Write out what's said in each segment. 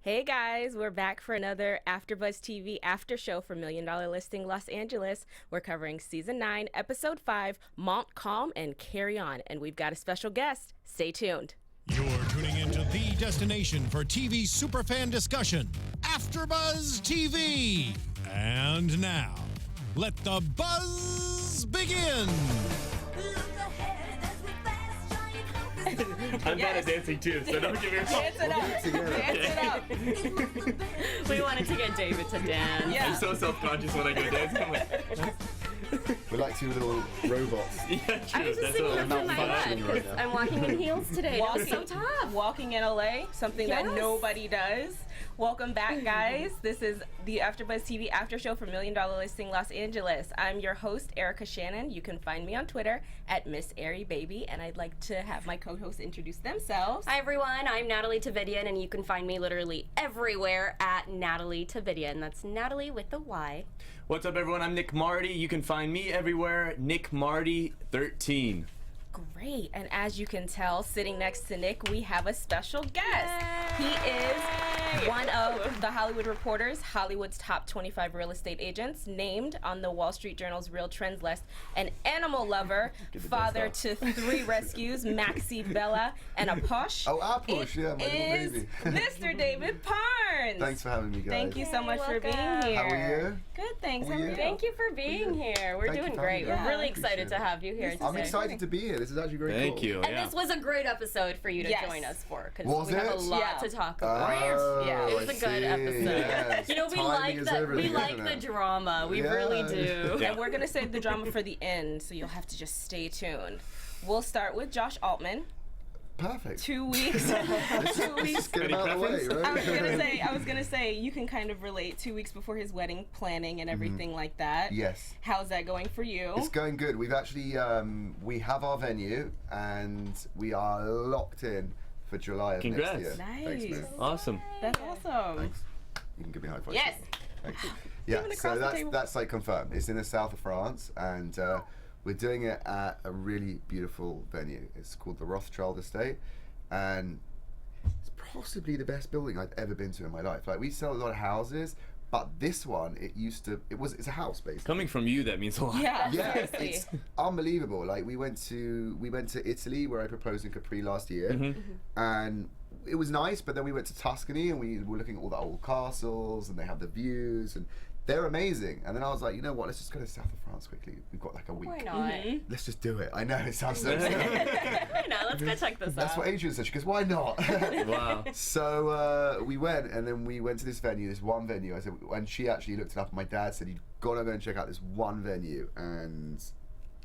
Hey guys, we're back for another AFTERBUZZ TV after show for $1 Million Listing Los Angeles. We're covering Season 9, Episode 5, Montcalm and Carry On. And we've got a special guest. Stay tuned. You're tuning into the destination for TV superfan discussion, AFTERBUZZ TV. And now, let the buzz begin. I'm bad at dancing too, so don't give me a Dance it up. Dance it up. We wanted to get David to dance. Yeah. I'm so self-conscious when I go dancing. I'm like, We're like two little robots. yeah, true. I was just That's thinking all. that's in my head malfunctioning right because now. I'm walking in heels today. That was so Walking- tough. Walking in LA, something that Yes. nobody does. Welcome back, guys. This is the AFTERBUZZ TV after show for $1 Million Listing Los Angeles. I'm your host, Erica Shannon. You can find me on Twitter at Miss Airy Baby, and I'd like to have my co-hosts introduce themselves. Hi everyone, I'm Nataly Tavidian, and you can find me literally everywhere at Nataly Tavidian. That's Natalie with the Y. What's up, everyone? I'm Nick Mardi. You can find me everywhere. Nick Mardi 13. Great. And as you can tell, sitting next to Nick, we have a special guest. He is one of the Hollywood Reporter's Hollywood's top 25 real estate agents, named on the Wall Street Journal's Real Trends list, an animal lover, father to 3 rescues, Maxie, Bella, and a Posh. Oh, our Posh, yeah, my is little Mr. David Parnes. Thanks for having me, guys. Thank you so Hey, much for being welcome. here. How are you? Good, thanks. How How are are you? you? Thank you for being here. We're Thank you doing for great. having We're me. really Appreciate excited to it. have you here today. I'm excited to be here. This is actually very Thank cool. you. And yeah. this was a great episode for you to Yes. join us for because Was we have a it? lot Yeah. to talk about. Oh, Yeah. It was I a good see. episode. Yes. You know, we Timing like is that. We everything, like isn't the it? drama. We Yeah. really do. And we're going to save the drama for the end, so you'll have to just stay tuned. We'll start with Josh Altman. Perfect. 2 weeks. Let's 2 weeks. just get him Any out of the way, preference? right? I was gonna say you can kind of relate 2 weeks before his wedding planning and everything like that. Yes. How's that going for you? It's going good. We've actually, we have our venue and we are locked in for July of Congrats. next year. Nice. Thanks, man. Awesome. That's awesome. Thanks. You can give me a high five. Yes. Thanks. Even Yeah, across so the table. that's like confirmed. It's in the south of France, and we're doing it at a really beautiful venue. It's called the Rothschild Estate, and it's possibly the best building I've ever been to in my life. Like, we sell a lot of houses, but this one, it's a house basically. Coming from you, that means a lot. Yeah. Yeah, Seriously. it's unbelievable. Like, we went to Italy, where I proposed in Capri last year, and it was nice. But then we went to Tuscany, and we were looking at all the old castles, and they have the views, and they're amazing. And then I was like, you know what? Let's just go to the south of France quickly. We've got like a week. Why not? Let's just do it. I know it sounds so silly. Why not? Let's go check this That's out. what Adrian said. She goes, why not? Wow. So we went, and then we went to this one venue. I said, and she actually looked it up. And my dad said, you've got to go and check out this one venue, and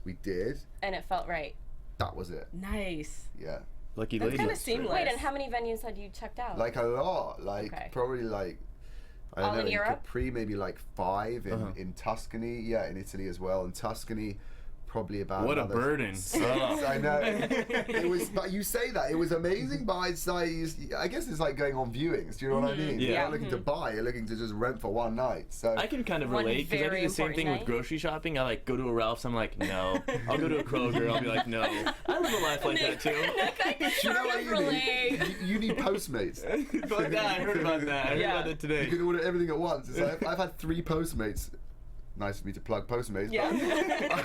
we did. And it felt right. That was it. Nice. Yeah, Lucky That's lady. kind of seamless. Wait, and how many venues had you checked out? like a lot. Like Okay. probably like I don't All know. in Europe? Capri, maybe like 5 in Tuscany. Yeah, in Italy as well. In Tuscany, probably about. What a another burden. 6. I know. It was, but you say that it was amazing, but it's like, I guess it's like going on viewings. Do you know what I mean? Yeah. You're not looking to buy. You're looking to just rent for one night. So I can kind of One relate because I very do the same important thing night. with grocery shopping. I like go to a Ralph's. I'm like, no. I'll go to a Kroger. I'll be like, no. I live a life like that too. Do you know what you relate. need? You need Postmates. Fuck that. I heard about that. I heard Yeah. about that today. You can order everything at once. It's like, I've had 3 Postmates. Nice of me to plug Postmates. Yeah.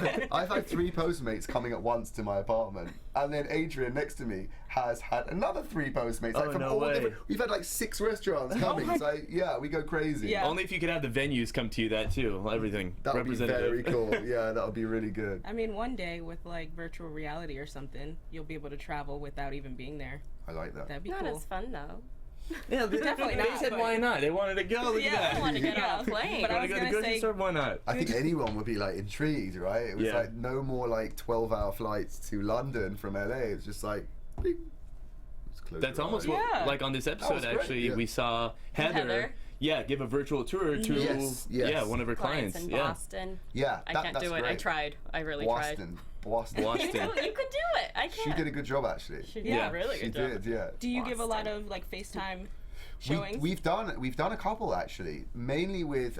But I've had 3 Postmates coming at once to my apartment, and then Adrian next to me has had another 3 Postmates. Like Oh, from no all way. different. We've had like 6 restaurants coming. my- So yeah, we go crazy. Yeah. Only if you could have the venues come to you, that too. Everything. That would be Representative. very cool. Yeah, that would be really good. I mean, one day with like virtual reality or something, you'll be able to travel without even being there. I like that. That'd be Not cool. as fun though. Yeah, Definitely they not, said but- why not? They wanted to go. Look Yeah, at that. I want to get Yeah. on a plane. But I Want was to go to the gonna grocery say- store? Why not? I think anyone would be like intrigued, right? It was Yeah. like no more like 12-hour flights to London from LA. It's just like, bing. Just close That's your almost eyes. what, Yeah. like on this episode, was great, actually, yeah. we saw Heather, give a virtual tour to, Yes, yes. yeah, one of her Clients clients. in Yeah. Boston. Yeah, I that- can't that's do it. I great. tried. I really Boston. Boston. tried. You could do it. I She can't. did a good job actually. She did Yeah. a really She good job. did, yeah. Do you give a lot Boston. of like FaceTime showings? We've done a couple actually, mainly with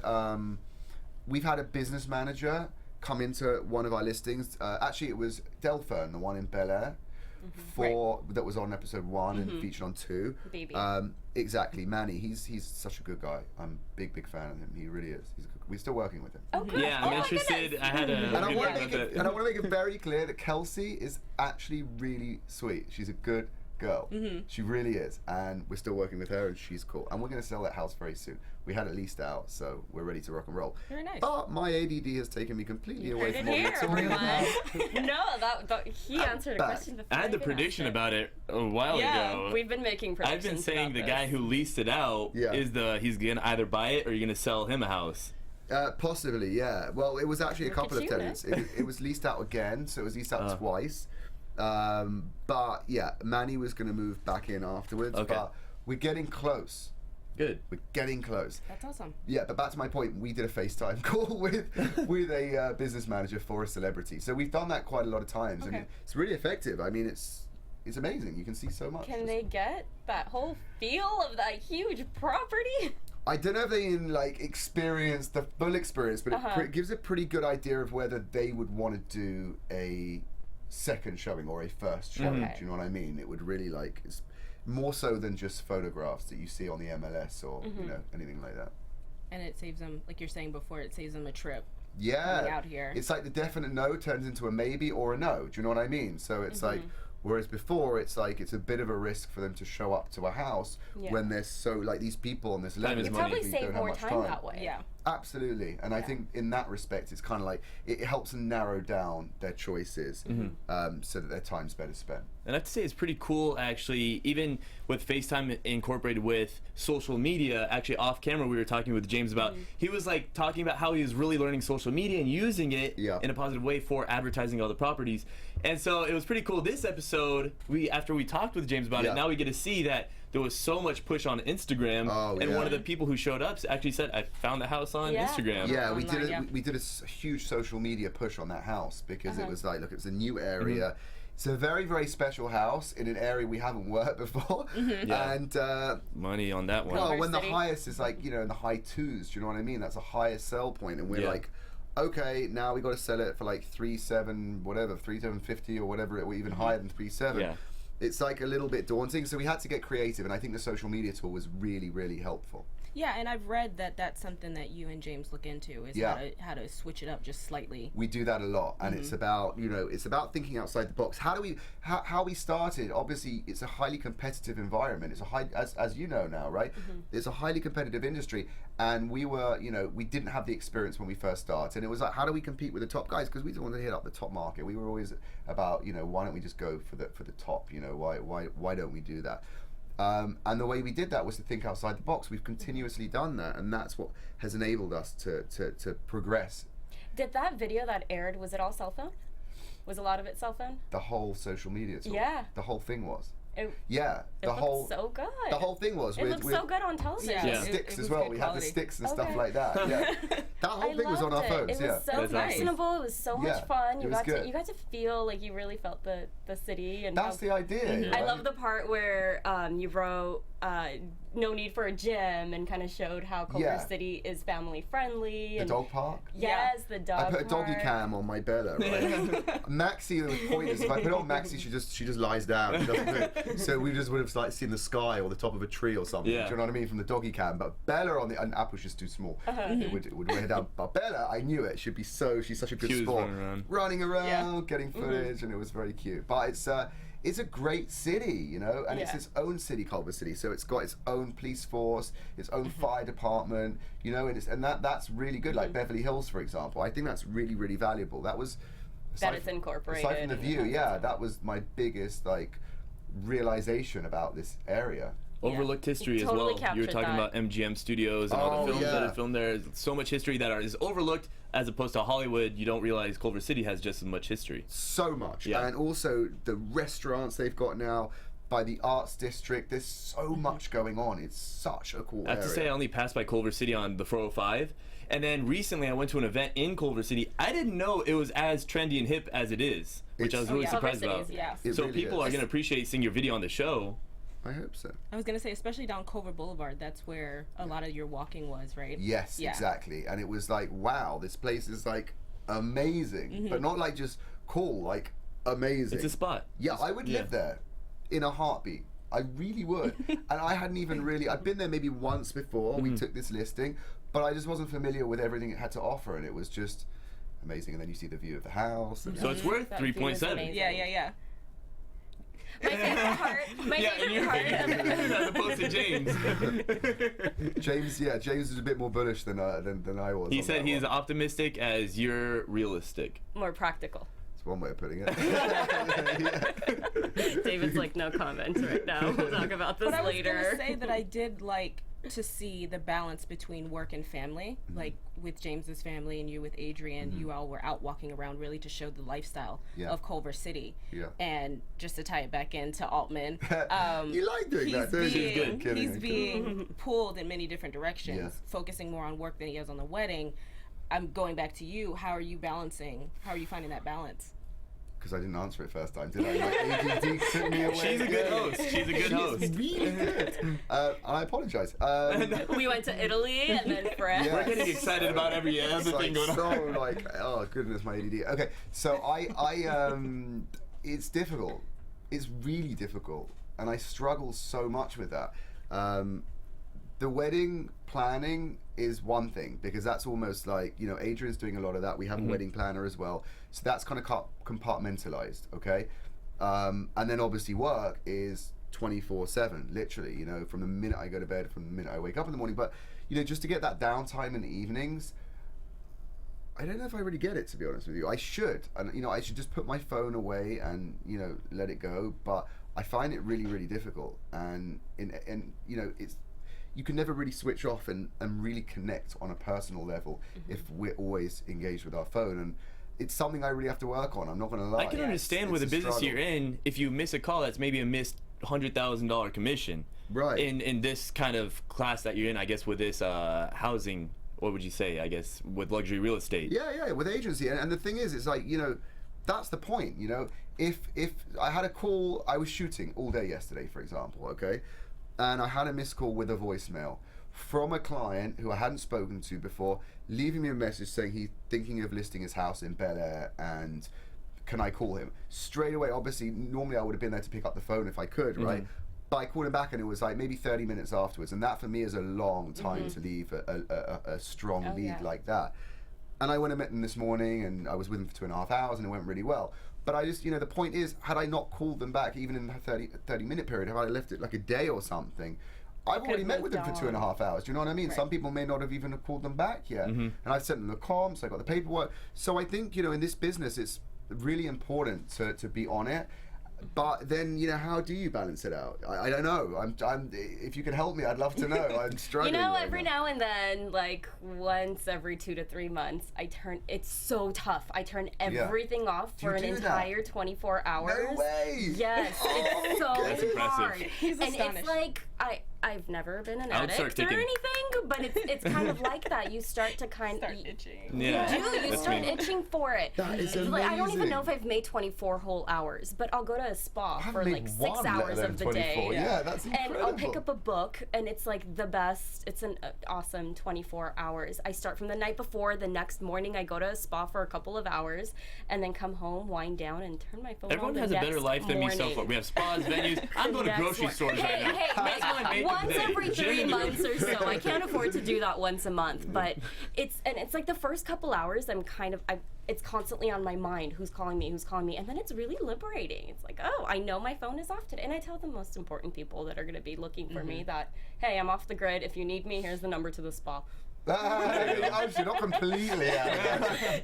we've had a business manager come into one of our listings. Actually, it was Delphine, the one in Bel Air. that was on episode 1 and featured on 2. Baby. Exactly, Manny. He's such a good guy. I'm big fan of him. He really is. We're still working with him. Oh, good. Yeah, Oh I'm my interested. goodness. I had a. And I want good to make it very clear that Kelsey is actually really sweet. She's a good girl. She really is, and we're still working with her, and she's cool. And we're going to sell that house very soon. We had it leased out, so we're ready to rock and roll. Very nice. But my ADD has taken me completely away Heard from it what here, we're talking about. everyone. No, he answered a back. question before. I had the even asked prediction it. about it a while Yeah, ago. we've been making predictions. I've been saying the about guy this. who leased it out is he's gonna either buy it or you're gonna sell him a house. Possibly, yeah. Well, it was actually a Look couple at of you, tenants. It was leased out again, so it was leased out twice. But yeah, Manny was going to move back in afterwards. Okay. But we're getting close. Good. We're getting close. That's awesome. Yeah, but back to my point, we did a FaceTime call with a business manager for a celebrity. So we've done that quite a lot of times, and it's really effective. I mean, it's amazing. You can see so much. Can they get that whole feel of that huge property? I don't know if they experience the full experience, but it gives a pretty good idea of whether they would want to do a second showing or a first showing. Do you know what I mean? It would really it's more so than just photographs that you see on the MLS or you know, anything like that. And it saves them, like you're saying before, it saves them a trip. Yeah, coming out here. It's like the definite no turns into a maybe or a no. Do you know what I mean? So it's like, whereas before it's like it's a bit of a risk for them to show up to a house when there's so these people and this Time is You money. probably you save don't have more much time that way. Yeah. Absolutely, and I think in that respect, it's kind of like it helps them narrow down their choices, so that their time's better spent. And I have to say it's pretty cool actually, even with FaceTime incorporated with social media. Actually off camera we were talking with James about, he was talking about how he was really learning social media and using it in a positive way for advertising all the properties. And so it was pretty cool. This episode, after we talked with James about it, now we get to see that there was so much push on Instagram, and one of the people who showed up actually said, I found the house on Instagram. Yeah, we did a huge social media push on that house because it was look, it's a new area. It's a very, very special house in an area we haven't worked before. And money on that one. well, when the highest is in the high 2s, do you know what I mean? That's a highest sell point, and we're like, okay, now we got to sell it for 3.7 whatever, 3.750 or whatever, or even higher than 3.7. Yeah. It's a little bit daunting, so we had to get creative, and I think the social media tool was really, really helpful. Yeah, and I've read that that's something that you and James look into is how to switch it up just slightly. We do that a lot, and it's about it's about thinking outside the box. How we started? Obviously, it's a highly competitive environment. It's a as you know now, right? It's a highly competitive industry, and we were we didn't have the experience when we first started, and it was like, how do we compete with the top guys? Because we didn't want to hit up the top market. We were always about why don't we just go for the top? Why don't we do that? And the way we did that was to think outside the box. We've continuously done that, and that's what has enabled us to progress. Did that video that aired, was it all cell phone? Was a lot of it cell phone? The whole social media tool. Yeah. The whole thing was. It whole so good. The whole thing was. It looked so good on television. Yeah. Sticks It as was well. good We had the quality. sticks and stuff like that. Yeah. That whole thing was on our phones. It was so That's awesome. personable. It was so much fun. it was good. You got to feel like you really felt the city. And That's the idea. I right? love the part where you wrote no need for a gym and kind of showed how Culver City is family friendly. The and dog park. Yes, the dog I put a doggy park. cam on my Bella, right? Maxie, the point is, if I put it on Maxie, she just lies down. She doesn't move. So we just would have seen the sky or the top of a tree or something. Yeah. Do you know what I mean? From the doggy cam. But Bella and Apple's just too small. It would weigh her down. But Bella, I knew it. She's such a good She was sport. running around. Getting footage, and it was very cute. But it's a great city, and it's its own city, Culver City. So it's got its own police force, its own fire department, and that's really good. Like Beverly Hills, for example, I think that's really, really valuable. That was That it's incorporated. aside from the view, that was my biggest realization about this area. Overlooked history as Totally well. You were captured talking that. about MGM Studios and all the films that are filmed there. So much history that is overlooked, as opposed to Hollywood. You don't realize Culver City has just as much history. So much. Yeah. And also the restaurants they've got now, by the arts district, there's so much going on. It's such a cool I have area. to say, I only passed by Culver City on the 405. And then recently I went to an event in Culver City. I didn't know it was as trendy and hip as it is, which I was really surprised Culver about. City is, It So really people is. are going to appreciate seeing your video on the show. I hope so. I was gonna say, especially down Culver Boulevard, that's where a lot of your walking was, right? Yes, exactly. And it was like, wow, this place is amazing, but not just cool, amazing. It's a spot. Yeah, I would live there in a heartbeat. I really would. And I hadn't even really, I'd been there maybe once before we took this listing, but I just wasn't familiar with everything it had to offer, and it was just amazing. And then you see the view of the house. And So it's worth That view is 3.7. amazing. Yeah. My favorite part. My favorite part. As opposed to James. James is a bit more bullish than I was. He on said that he's one. optimistic as you're realistic. More practical. That's one way of putting it. David's like, no comments right now. We'll talk about this But I was later. gonna say that I did like to see the balance between work and family, like with James's family and you with Adrian. You all were out walking around really to show the lifestyle of Culver City. Yeah. And just to tie it back into Altman, You like doing that, don't you? he's being pulled in many different directions, Yes. focusing more on work than he is on the wedding. I'm going back to you. How are you balancing? How are you finding that balance? Because I didn't answer it first time, did I? My ADD took me away. She's a good host. She's a good host. She's really good. I apologize. We went to Italy and then France. Yeah. We're getting excited about every It's other thing going on. so like, oh goodness, my ADD. Okay, so it's difficult. It's really difficult, and I struggle so much with that. The wedding planning is one thing, because that's almost like, you know, Adrian's doing a lot of that. We have a wedding planner as well, so that's kind of compartmentalized, okay? And then obviously work is 24/7, literally, you know, from the minute I go to bed, from the minute I wake up in the morning. But, you know, just to get that downtime in the evenings, I don't know if I really get it, to be honest with you. I should, and you know, I should just put my phone away and, you know, let it go. But I find it really, really difficult, and you know, you can never really switch off and really connect on a personal level if we're always engaged with our phone. And it's something I really have to work on. I'm not going to lie. I can understand with the business you're in, if you miss a call, that's maybe a missed $100,000 commission. Right. In this kind of class that you're in, I guess, with this housing, what would you say, I guess, with luxury real estate? Yeah, with agency. And the thing is, it's like, you know, that's the point, you know. If I had a call, I was shooting all day yesterday, for example, okay? And I had a missed call with a voicemail from a client who I hadn't spoken to before, leaving me a message saying he's thinking of listing his house in Bel Air, and can I call him? Straight away, obviously, normally I would have been there to pick up the phone if I could, right? But I called him back, and it was like maybe 30 minutes afterwards, and that for me is a long time to leave a strong lead like that. And I went and met him this morning, and I was with him for 2.5 hours, and it went really well. But I just, you know, the point is, had I not called them back, even in the 30-minute period, had I left it like a day or something, I've already met with them for 2.5 hours. Do you know what I mean? Right. Some people may not have even called them back yet. And I've sent them the comps, I got the paperwork. So I think, you know, in this business, it's really important to be on it. But then, you know, how do you balance it out? I don't know. I'm if you could help me, I'd love to know. I'm struggling. You know, every now and then, like once every 2 to 3 months, it's so tough. I turn everything off for an entire 24 hours. No way! Yes, it's so That's impressive. hard. He's and astonished. It's like, I've never been an I would addict start or ticking. anything, but it's kind of like that. You start to itching. Yeah. You That's start me. itching for it. That is Like, I don't even amazing. know if I've made 24 whole hours, but I'll go to a spa I for haven't like made 6 one, let hours alone of the 24. day. Yeah, that's incredible. And I'll pick up a book, and it's like the best. It's an awesome 24 hours. I start from the night before. The next morning, I go to a spa for a couple of hours, and then come home, wind down, and turn my phone Everyone on has the a better next life than me so morning. far. We have spas, venues. I'm going to Next grocery one. stores right now. Hey, That's my main once thing. every 3 Jen in the months or so. I can't afford to do that once a month, but it's like the first couple hours it's constantly on my mind, who's calling me, and then it's really liberating. It's like, oh, I know my phone is off today, and I tell the most important people that are going to be looking for me that, hey, I'm off the grid. If you need me, here's the number to the spa. Actually, not completely out.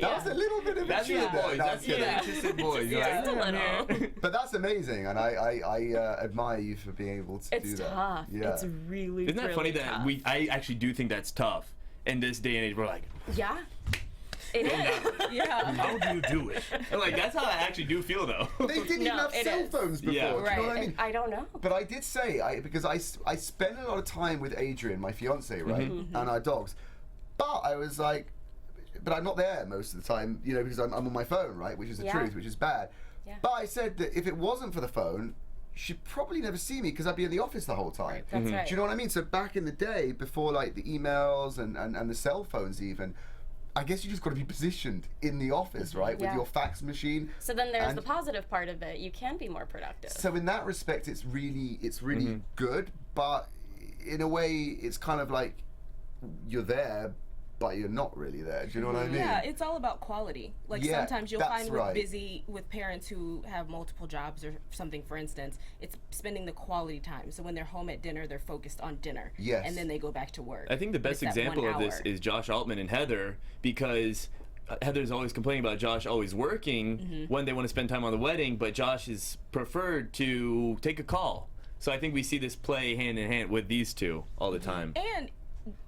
That was a little bit of That's a the cheat there. boys. No, I'm That's the kidding. interested boys. Just a Right? little. But that's amazing, and I admire you for being able to do It's that. tough. Yeah. It's really, Isn't that really funny tough. that I actually do think that's tough in this day and age? We're like, Yeah. It is. Yeah. how do you do it? And like, that's how I actually do feel, though. They didn't even No, have it cell is. phones before. Yeah. Do you know what I mean? I don't know. But I did say, because I spend a lot of time with Adrian, my fiance, right, and our dogs. But I was like, but I'm not there most of the time, you know, because I'm on my phone, right, which is the truth, which is bad. Yeah. But I said that if it wasn't for the phone, she'd probably never see me because I'd be in the office the whole time. That's right. Do you know what I mean? So back in the day, before like the emails and the cell phones even, I guess you just got to be positioned in the office, right, with your fax machine. So then there's the positive part of it. You can be more productive. So in that respect, it's really good, but in a way, it's kind of like you're there, but you're not really there. Do you know what I mean? Yeah, it's all about quality. Like sometimes you'll find with parents who have multiple jobs or something, for instance, it's spending the quality time. So when they're home at dinner, they're focused on dinner. Yes. And then they go back to work. I think the best example of this is Josh Altman and Heather, because Heather's always complaining about Josh always working when they want to spend time on the wedding, but Josh is preferred to take a call. So I think we see this play hand in hand with these two all the time. And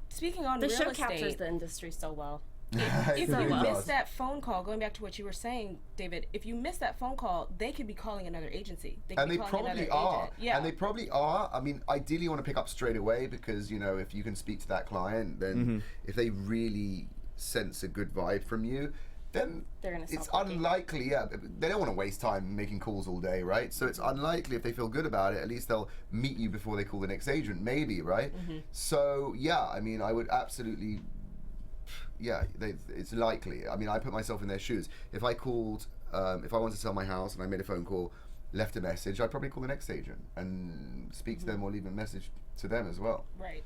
speaking on the real show estate, captures the industry so well. If you miss that phone call, going back to what you were saying, David, if you miss that phone call, they could be calling another agency. They could be calling another agent. Yeah. And they probably are. I mean, ideally you want to pick up straight away because, you know, if you can speak to that client, then if they really sense a good vibe from you, then it's unlikely, they don't want to waste time making calls all day, right? So it's unlikely if they feel good about it, at least they'll meet you before they call the next agent, maybe, right? So, yeah, I mean, I would absolutely, it's likely. I mean, I put myself in their shoes. If I called, if I wanted to sell my house and I made a phone call, left a message, I'd probably call the next agent and speak to them or leave a message to them as well. Right.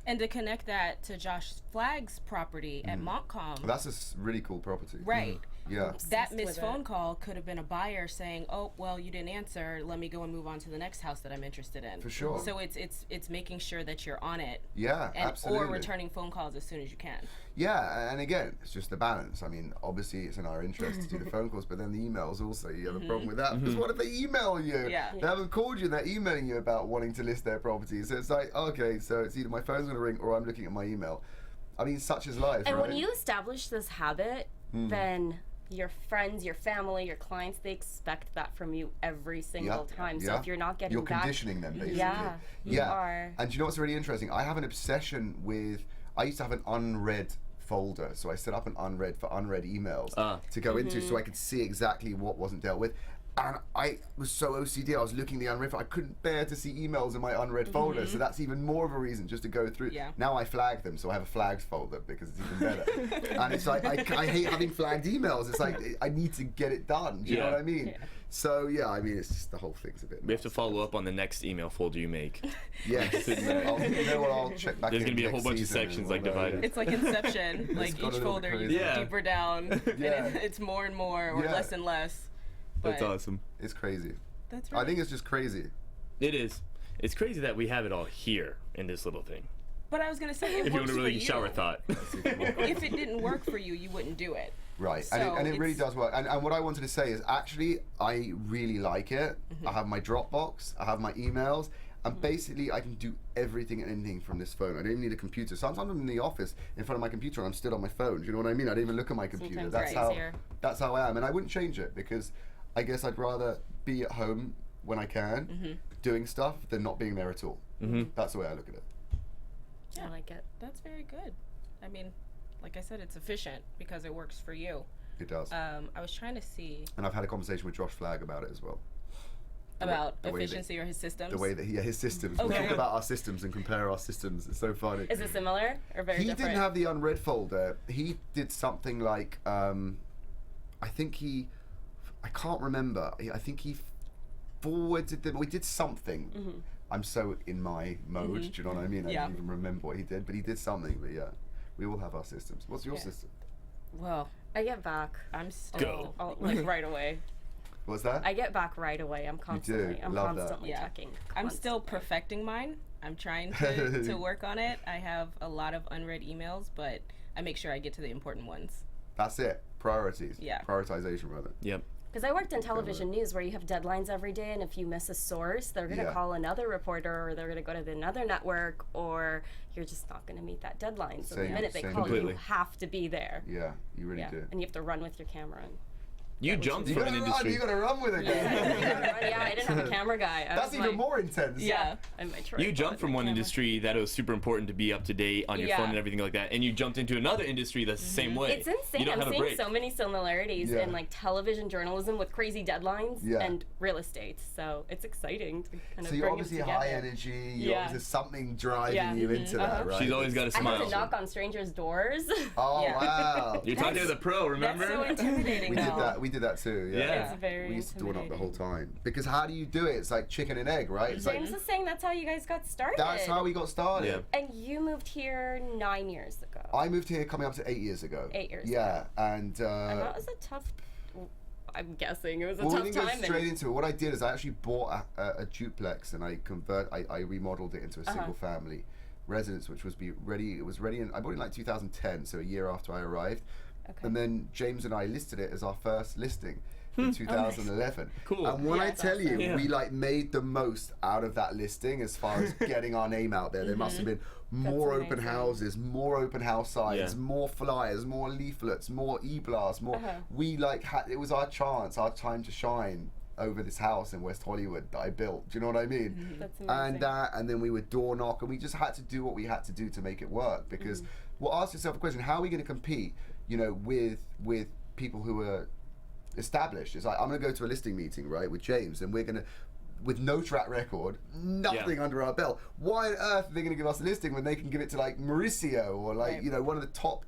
And to connect that to Josh Flagg's property at Montcalm. Well, that's a really cool property. Right. Yeah. That missed phone call could have been a buyer saying, "Oh, well, you didn't answer. Let me go and move on to the next house that I'm interested in." For sure. So it's making sure that you're on it. Yeah, and, absolutely. Or returning phone calls as soon as you can. Yeah, and again, it's just the balance. I mean, obviously it's in our interest to do the phone calls, but then the emails also, you have a problem with that. Because what if they email you? Yeah. They haven't called you and they're emailing you about wanting to list their property. So it's like, okay, so it's either my phone's gonna ring or I'm looking at my email. I mean, such is life, And right? when you establish this habit, then your friends, your family, your clients, they expect that from you every single time. So if you're not getting you're conditioning them, basically. Yeah, you are. And do you know what's really interesting? I have an obsession with, I used to have an unread folder. So I set up an unread for unread emails to go into so I could see exactly what wasn't dealt with. And I was so OCD, I was looking the unread, I couldn't bear to see emails in my unread folder, so that's even more of a reason just to go through. Yeah. Now I flag them, so I have a flagged folder because it's even better. And it's like, I hate having flagged emails, it's like, I need to get it done, do you know what I mean? Yeah. So yeah, I mean, it's just, the whole thing's a bit We have to follow up on the next email folder you make. Yes. You know what, I'll check back. There's going to be a whole bunch of sections like divided. It's like Inception, like each folder you go deeper down, and it's more and more, or less and less. That's awesome. It's crazy. That's right. I think it's just crazy. It is. It's crazy that we have it all here in this little thing. But I was going to say, if you want to really shower thought. If it didn't work for you, you wouldn't do it. Right, So and it really does work. And what I wanted to say is, actually, I really like it. I have my Dropbox, I have my emails, and basically I can do everything and anything from this phone. I don't even need a computer. Sometimes I'm in the office in front of my computer and I'm still on my phone. Do you know what I mean? I don't even look at my computer. That's how I am. And I wouldn't change it because I guess I'd rather be at home when I can, doing stuff, than not being there at all. That's the way I look at it. Yeah, I like it. That's very good. I mean, like I said, it's efficient because it works for you. It does. I was trying to see. And I've had a conversation with Josh Flagg about it as well. About efficiency or his systems? The way that his systems. Okay. We'll talk about our systems and compare our systems. It's so funny. Is it similar or very different? He didn't have the unread folder. He did something like, I can't remember. I think he forwarded them. We did something. I'm so in my mode. Do you know what I mean? I don't even remember what he did, but he did something. But yeah, we all have our systems. What's your system? Well, I get back. I'm still like right away. What's that? I get back right away. I'm constantly checking. Constantly. I'm still perfecting mine. I'm trying to work on it. I have a lot of unread emails, but I make sure I get to the important ones. That's it. Priorities. Yeah. Prioritization, rather. Yep. Because I worked in television news where you have deadlines every day, and if you miss a source, they're going to call another reporter, or they're going to go to another network, or you're just not going to meet that deadline. So the minute they call you, you have to be there. Yeah, you really do. And you have to run with your camera. You jumped You from gotta an run. industry. You gotta run with it. Yeah, I didn't have a camera guy. That's even more intense. Yeah. And my You jumped from one industry that it was super important to be up to date on your phone and everything like that, and you jumped into another industry that's the same way. It's insane. You don't I'm have a seeing break. so many similarities in like television journalism with crazy deadlines and real estate. So it's exciting to kind of So bring you're them obviously together. high energy. Yeah. There's something driving you into that, right? She's always got a I smile. have to knock on strangers' doors. Oh wow! You're talking to the pro, remember? That's so intimidating. We did that too. Yeah. Yeah. It's very We used to door knock the whole intimidating. time because how do you do it? It's like chicken and egg, right? It's like James is saying that's how you guys got started. that's how we got started. Yeah. And you moved here 9 years ago. I moved here coming up to 8 years ago. 8 years Yeah, and And that was a tough. I'm guessing it was a well, we tough didn't go time. straight into it. What I did is I actually bought a duplex and I remodeled it into a single family residence, which was ready. It was ready, I bought it in like 2010, so a year after I arrived. Okay. And then James and I listed it as our first listing in 2011. Cool. And when I tell you, Yeah. we like made the most out of that listing as far as getting our name out there. There must have been more open amazing. houses, more open house signs, Yeah. more flyers, more leaflets, more e-blasts, more. We like it was our chance, our time to shine over this house in West Hollywood that I built. Do you know what I mean? That's amazing. And then we would door knock, and we just had to do what we had to do to make it work. Because, well, ask yourself a question: how are we going to compete? You know, with people who are established. It's like I'm going to go to a listing meeting, right, with James, and we're going to, with no track record, nothing under our belt. Why on earth are they going to give us a listing when they can give it to like Mauricio or like you know one of the top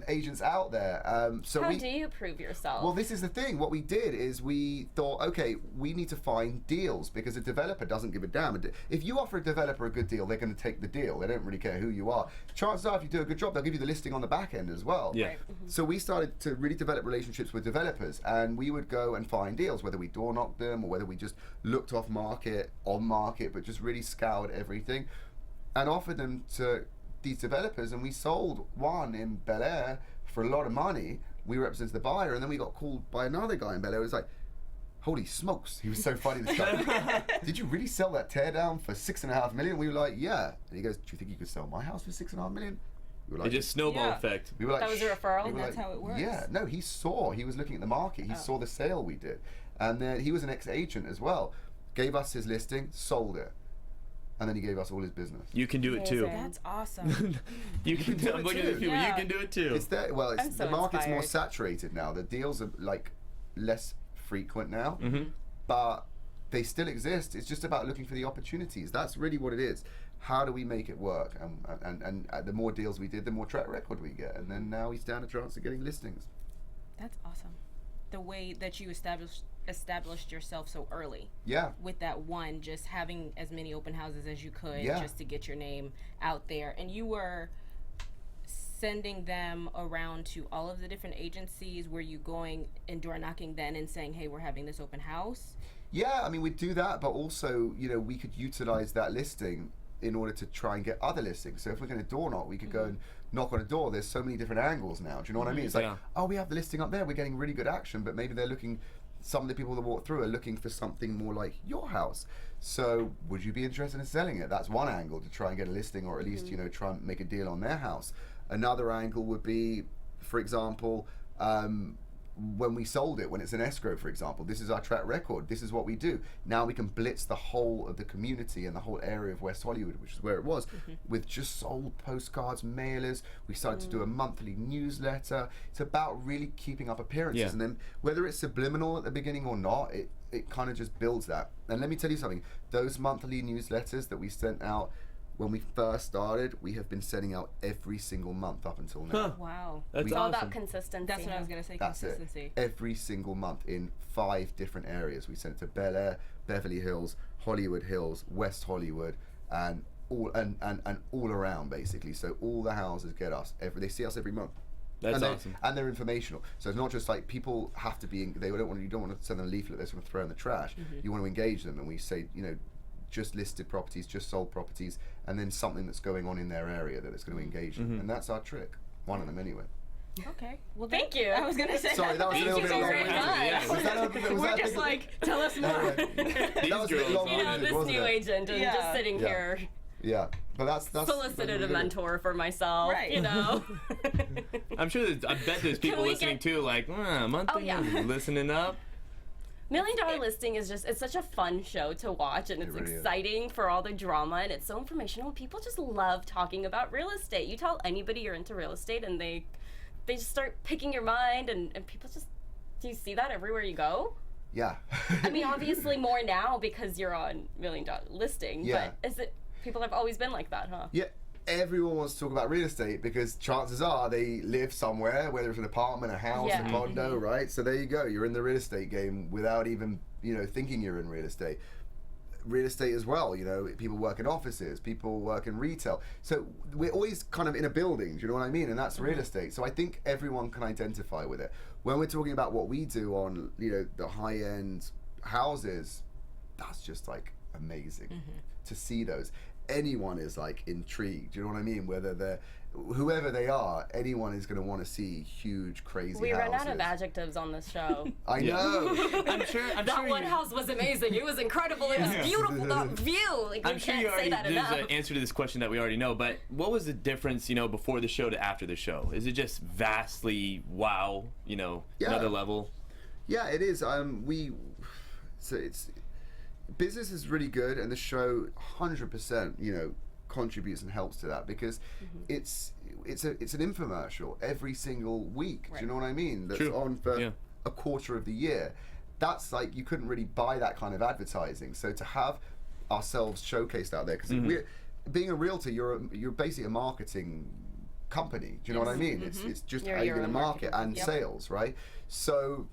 agents out there? So How do you prove yourself? well, this is the thing. What we did is we thought, okay, we need to find deals because a developer doesn't give a damn. If you offer a developer a good deal, they're going to take the deal. They don't really care who you are. Chances are, if you do a good job, they'll give you the listing on the back end as well. Yeah. So we started to really develop relationships with developers, and we would go and find deals, whether we door knocked them or whether we just looked off market, on market, but just really scoured everything and offered them to these developers, and we sold one in Bel Air for a lot of money. We represented the buyer, and then we got called by another guy in Bel Air. It was like, holy smokes, he was so funny, this guy. Did you really sell that teardown for $6.5 million? We were like, yeah. And he goes, do you think you could sell my house for $6.5 million? We were like, It just snowball effect. we were like, That was a referral? we were That's like, how it works. Yeah, no, he was looking at the market. He saw the sale we did. And then he was an ex-agent as well. Gave us his listing, sold it. And then he gave us all his business. You can do it too. Amazing. That's awesome. You can do I'm it looking at too. these people. Yeah. You can do it too. It's that well, I'm so the market's more inspired. saturated now. The deals are like less frequent now, Mm-hmm. but they still exist. It's just about looking for the opportunities. That's really what it is. How do we make it work? And the more deals we did, the more track record we get, and then now we stand a chance of getting listings. That's awesome. The way that you established yourself so early. Yeah. With that one, just having as many open houses as you could, Yeah. just to get your name out there, and you were sending them around to all of the different agencies. Were you going and door knocking then and saying, hey, we're having this open house? Yeah, I mean, we do that, but also, you know, we could utilize that listing in order to try and get other listings. So if we're going to door knock, we could go and knock on a door. There's so many different angles now. Do you know what I mean? It's like, Yeah. oh, we have the listing up there. We're getting really good action, but maybe they're looking, some of the people that walk through are looking for something more like your house. So would you be interested in selling it? That's one angle to try and get a listing, or at least, you know, try and make a deal on their house. Another angle would be, for example, when we sold it, when it's an escrow, for example, this is our track record. This is what we do. Now we can blitz the whole of the community and the whole area of West Hollywood, which is where it was, with just sold postcards, mailers. We started to do a monthly newsletter. It's about really keeping up appearances. Yeah. And then whether it's subliminal at the beginning or not, it kind of just builds that. And let me tell you something, those monthly newsletters that we sent out when we first started, we have been sending out every single month up until now. Huh. Wow. That's It's all awesome. about consistency. That's what I was going to say, That's consistency. it. Every single month in 5 different areas. We sent it to Bel Air, Beverly Hills, Hollywood Hills, West Hollywood, and all and all around basically. So all the houses get us. They see us every month. That's and awesome. And they're informational. So it's not just like people have to be. You don't want to send them a leaflet. They just want to throw in the trash. You want to engage them, and we say, you know, just listed properties, just sold properties, and then something that's going on in their area that it's going to engage them. And that's our trick. One of them anyway. Okay. Well, Thank you. I was going to say. Sorry, that was a little bit very long-winded. nice. Was that a- was We're that a just big- like, tell us more. That was a bit girls. You know, long-winded, this wasn't new it? agent and Yeah. just sitting Yeah. here Yeah, but that's solicited really a mentor for myself, Right. you know. I'm sure I bet there's people we listening get- too, like, monthly, Oh, yeah. listening up. Million Dollar Listing is just, it's such a fun show to watch, and it's really is. exciting for all the drama, and it's so informational. People just love talking about real estate. You tell anybody you're into real estate and they just start picking your mind, and people just, do you see that everywhere you go? Yeah. I mean, obviously more now because you're on Million Dollar Listing, Yeah. but is it, people have always been like that, huh? Yeah, everyone wants to talk about real estate because chances are they live somewhere, whether it's an apartment, a house, Yeah. a condo, right? So there you go. You're in the real estate game without even, thinking you're in real estate. Real estate as well, people work in offices, people work in retail. So we're always kind of in a building, do you know what I mean? And that's real estate. So I think everyone can identify with it. When we're talking about what we do on, the high-end houses, that's just like amazing to see those. Anyone is like intrigued, do you know what I mean? Whether they're whoever they are, anyone is going to want to see huge, crazy We houses. ran out of adjectives on this show. I know. I'm sure That one you- house was amazing. It was incredible. It was beautiful. That view. Like, I'm we sure can't you say already, that there's enough. an answer to this question that we already know, but what was the difference, before the show to after the show? Is it just vastly wow, Yeah. another level? Yeah, it is. It's business is really good, and the show 100%, contributes and helps to that because it's an infomercial every single week. Do you know what I mean? That's True. on for Yeah. a quarter of the year. That's like you couldn't really buy that kind of advertising. So to have ourselves showcased out there, because we're being a realtor, you're basically a marketing company. Do you know what I mean? It's just You're how you're your going to own market marketing. and Yep. sales, right? So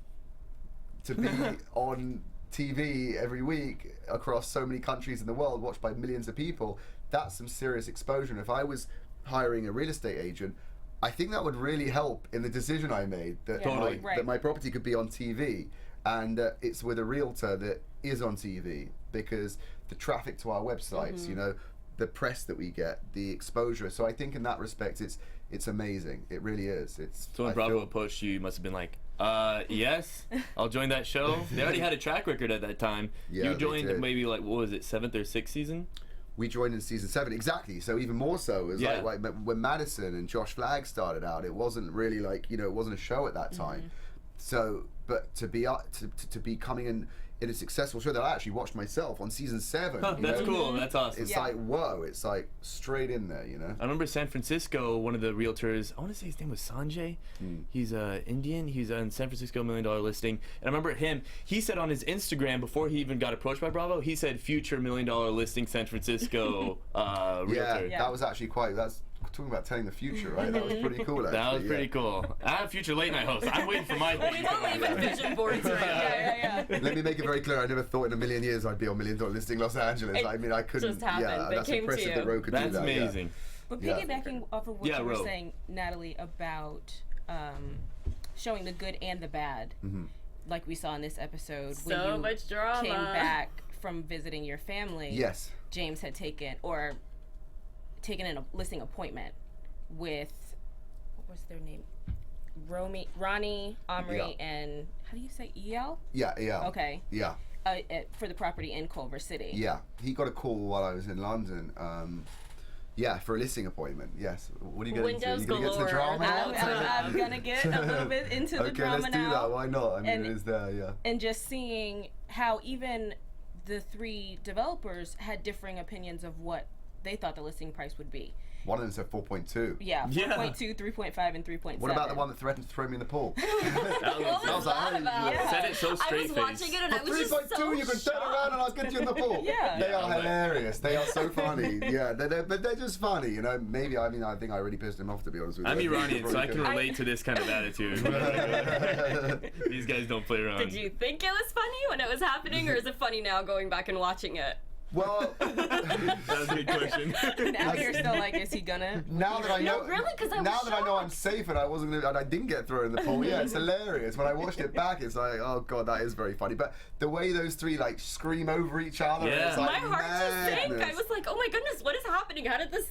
to be on TV every week across so many countries in the world, watched by millions of people, that's some serious exposure. And if I was hiring a real estate agent, I think that would really help in the decision I made that, Totally. that my property could be on TV, and it's with a realtor that is on TV, because the traffic to our websites, the press that we get, the exposure. So I think in that respect, it's amazing. It really is. So when I Bravo feel- approached you, you must have been like, yes, I'll join that show. They already had a track record at that time. Yeah, You they joined did. maybe like, what was it, 7th or 6th season? We joined in season 7, exactly. So even more so, it was Yeah. like when Madison and Josh Flagg started out, it wasn't really like, it wasn't a show at that time. So, but to be coming in a successful show that I actually watched myself on season 7. Huh, that's cool. That's awesome. It's like, whoa, it's like straight in there, I remember San Francisco, one of the realtors, I want to say his name was Sanjay. He's Indian. He's on San Francisco $1 Million Listing. And I remember he said on his Instagram, before he even got approached by Bravo, he said future $1 Million Listing San Francisco realtor. Yeah, that was actually that's talking about telling the future, right? That was pretty cool, actually. That was pretty cool. I'm a future late night host. I'm waiting for my thing. We don't live in vision boards right Yeah. Let me make it very clear, I never thought in a million years I'd be on $1 Million Listing Los Angeles. It I mean, I couldn't. just happened. Yeah, They that's came to impressive you. that Ro could do That's that. yeah. amazing. But Yeah. piggybacking off of what Yeah, you were Ro. saying, Natalie, about showing the good and the bad, like we saw in this episode, when So you much drama. came back from visiting your family. Yes. James had taken in a listing appointment with, what was their name? Ronnie, Omri, Yeah. and how do you say El? Yeah. Okay. Yeah. For the property in Culver City. Yeah, he got a call while I was in London. For a listing appointment. Yes. What are you going to do? Windows You going to get to the galore. drama? I'm gonna get a little bit into the Okay, drama let's do now. that. Why not? I mean, And- it is there. Yeah. And just seeing how even the 3 developers had differing opinions of what they thought the listing price would be. One of them said 4.2. Yeah, Yeah. 4.2, 3.5, and 3.7. What about the one that threatened to throw me in the pool? That What was, was that about? you said it so I straight was face. watching it and I For was just 3.2, so you can turn shocked. around and I'll get you in the pool. Yeah. They are Yeah, but- hilarious. They are so funny. Yeah, but they're just funny. Maybe, I think I really pissed him off, to be honest with you. I'm I think Iranian, so I can probably relate to this kind of attitude. These guys don't play around. Did you think it was funny when it was happening, or is it funny now going back and watching it? Well, That was a good question. Now you're still like, is he gonna? now that I know, No, really, 'cause I was now that I know I'm shocked. safe and I didn't get thrown in the pool. Yeah, it's hilarious. When I watched it back, it's like, oh god, that is very funny. But the way those 3 like scream over each other, Yeah. it's like My heart just sank. I madness. was like, oh my goodness, what is happening? How did this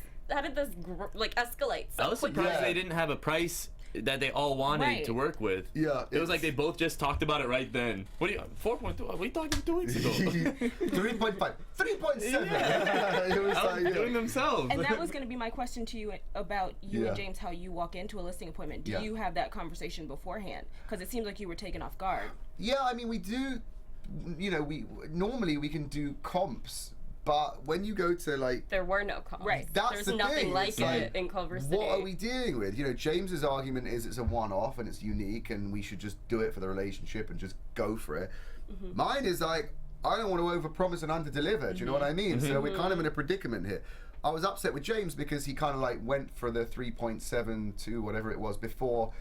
like escalate so I was quickly? surprised Yeah. they didn't have a price that they all wanted to work with. Yeah, it was like they both just talked about it right then. What do you 4.2? What are you talking 2 weeks ago? 3.5, 3.7. Yeah. It was like, doing themselves. And that was going to be my question to you about you and James, how you walk into a listing appointment. Do you have that conversation beforehand? Because it seems like you were taken off guard. Yeah, I mean, we do. You know, we normally we can do comps. But when you go to like, there were no comps. Right. There's nothing like it in Culver City. What are we dealing with? You know, James's argument is it's a one-off and it's unique and we should just do it for the relationship and just go for it. Mine is like, I don't want to overpromise and underdeliver. Do you know what I mean? So we're kind of in a predicament here. I was upset with James because he kind of like went for the 3.72, whatever it was, before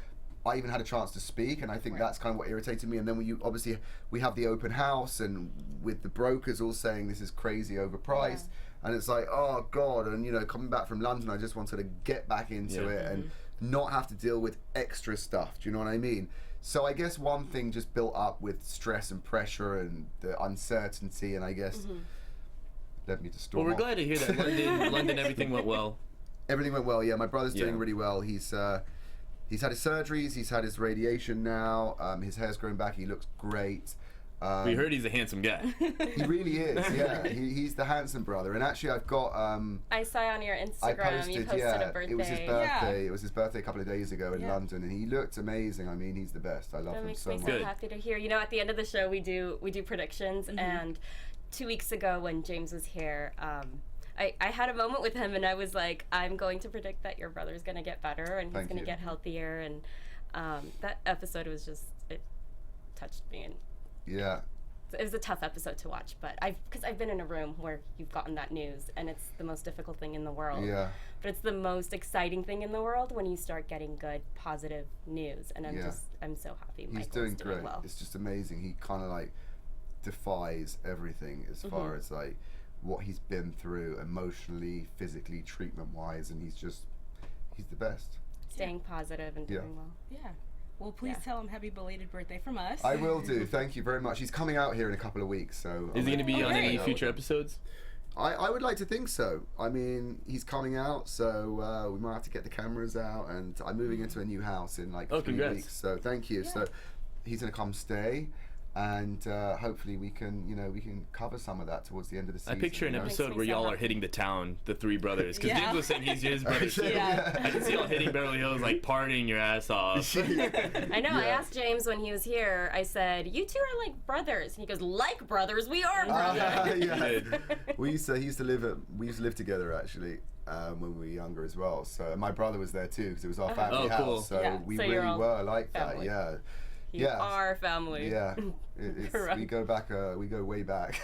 I even had a chance to speak, and I think that's kind of what irritated me. And then we have the open house, and with the brokers all saying this is crazy overpriced, and it's like, oh god. And you know, coming back from London, I just wanted to get back into it and not have to deal with extra stuff. Do you know what I mean? So I guess one thing just built up with stress and pressure and the uncertainty, and I guess led me to storm. Well, we're glad to hear that London, everything went well. Everything went well. Yeah, my brother's doing really well. He's had his surgeries, he's had his radiation now, his hair's growing back, he looks great. We heard he's a handsome guy. He really is, yeah. He's the handsome brother. And actually I've got... I saw on your Instagram, you posted a birthday. It was his birthday. It was his birthday a couple of days ago in London, and he looked amazing. I mean, he's the best. I love him so much. That makes me so happy to hear. You know, at the end of the show, we do predictions, and 2 weeks ago when James was here, I had a moment with him, and I was like, I'm going to predict that your brother's going to get better, and he's going to get healthier, and that episode was just, it touched me, and it was a tough episode to watch, but because I've been in a room where you've gotten that news, and it's the most difficult thing in the world, but it's the most exciting thing in the world when you start getting good, positive news, and I'm so happy He's doing great. Well. It's just amazing. He kind of like defies everything as far as like what he's been through emotionally, physically, treatment-wise, and he's the best. Staying positive and doing well. Yeah. Well, please tell him happy belated birthday from us. I will do. Thank you very much. He's coming out here in a couple of weeks, so... Is he going to be on any future episodes? I would like to think so. I mean, he's coming out, so we might have to get the cameras out, and I'm moving into a new house in like 3 weeks, so thank you. So he's going to come stay. And hopefully we can cover some of that towards the end of the season. I picture an episode where y'all are hitting the town, the three brothers, because James was saying he's his brother. I can see y'all hitting Beverly Hills, like partying your ass off. I know. I asked James when he was here. I said, "You two are like brothers," and he goes, "Like brothers, we are brothers." We used to live together actually. When we were younger as well. So my brother was there too because it was our family house. So we really were like family. that. You are family. Yeah, we go back. We go way back.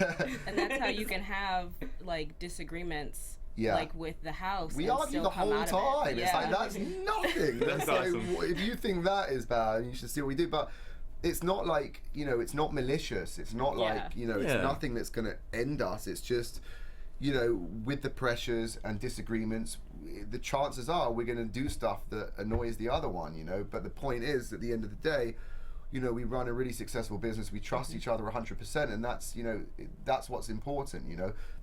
And that's how you can have like disagreements. Like with the house. We argue the whole time. It's like that's nothing. That's awesome. Like, if you think that is bad, you should see what we do. But it's not like it's not malicious. It's not like it's nothing that's gonna end us. It's just with the pressures and disagreements, the chances are we're gonna do stuff that annoys the other one. But the point is, at the end of the day, we run a really successful business. We trust each other 100%, and that's what's important.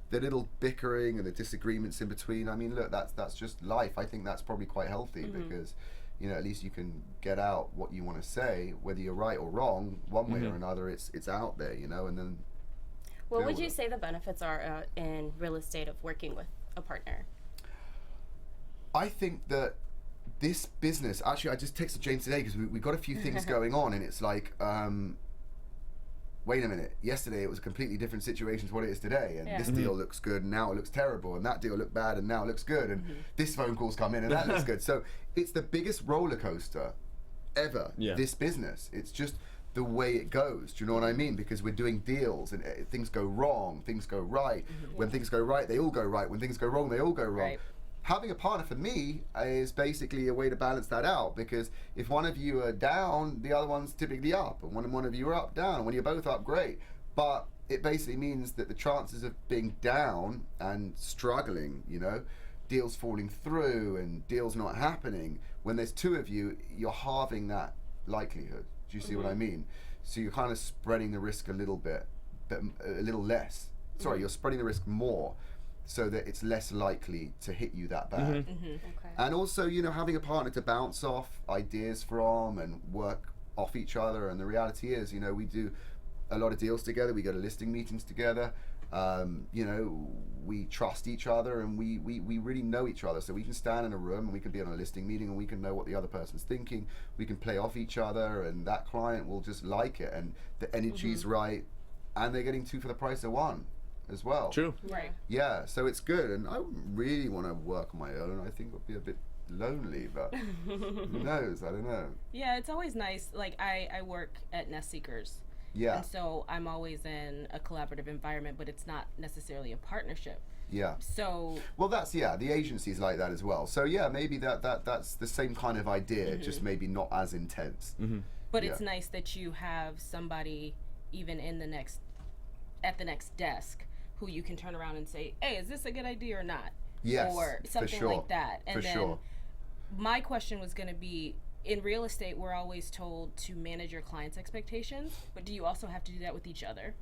The little bickering and the disagreements in between. I mean, look, that's just life. I think that's probably quite healthy because, at least you can get out what you want to say, whether you're right or wrong, one way or another. It's out there, and then. What would you say the benefits are in real estate of working with a partner? I think that this business, actually I just texted James today because we got a few things going on, and it's like, wait a minute, yesterday it was a completely different situation to what it is today, and this deal looks good and now it looks terrible, and that deal looked bad and now it looks good, and this phone call's come in and that looks good. So it's the biggest roller coaster ever, this business. It's just the way it goes. Do you know what I mean? Because we're doing deals and things go wrong, things go right. When things go right, they all go right. When things go wrong, they all go wrong. Right. Having a partner for me is basically a way to balance that out, because if one of you are down, the other one's typically up, and when one of you are up, down. When you're both up, great. But it basically means that the chances of being down and struggling, deals falling through and deals not happening, when there's two of you, you're halving that likelihood. Do you see what I mean? So you're kind of spreading the risk a little bit, but a little less. Sorry, you're spreading the risk more. so that it's less likely to hit you that bad. Okay. And also, you know, having a partner to bounce off ideas from and work off each other. And the reality is, you know, we do a lot of deals together. We go to listing meetings together. You know, we trust each other, and we really know each other. So we can stand in a room and we can be on a listing meeting and we can know what the other person's thinking. We can play off each other, and that client will just like it, and the energy's right, and they're getting 2 for the price of 1 as well. True. Right. Yeah, so it's good, and I wouldn't really want to work on my own. I think it would be a bit lonely, but who knows? I don't know. Yeah, it's always nice. Like I work at Nest Seekers. Yeah. And so I'm always in a collaborative environment, but it's not necessarily a partnership. Yeah. So Well, that's, yeah, the agency's like that as well. So yeah, maybe that's the same kind of idea, just maybe not as intense. but Yeah. it's nice that you have somebody even at the next desk who you can turn around and say, hey, is this a good idea or not? Yes, Or for something sure. like that. And For then sure. my question was going to be, in real estate, we're always told to manage your clients' expectations, but do you also have to do that with each other?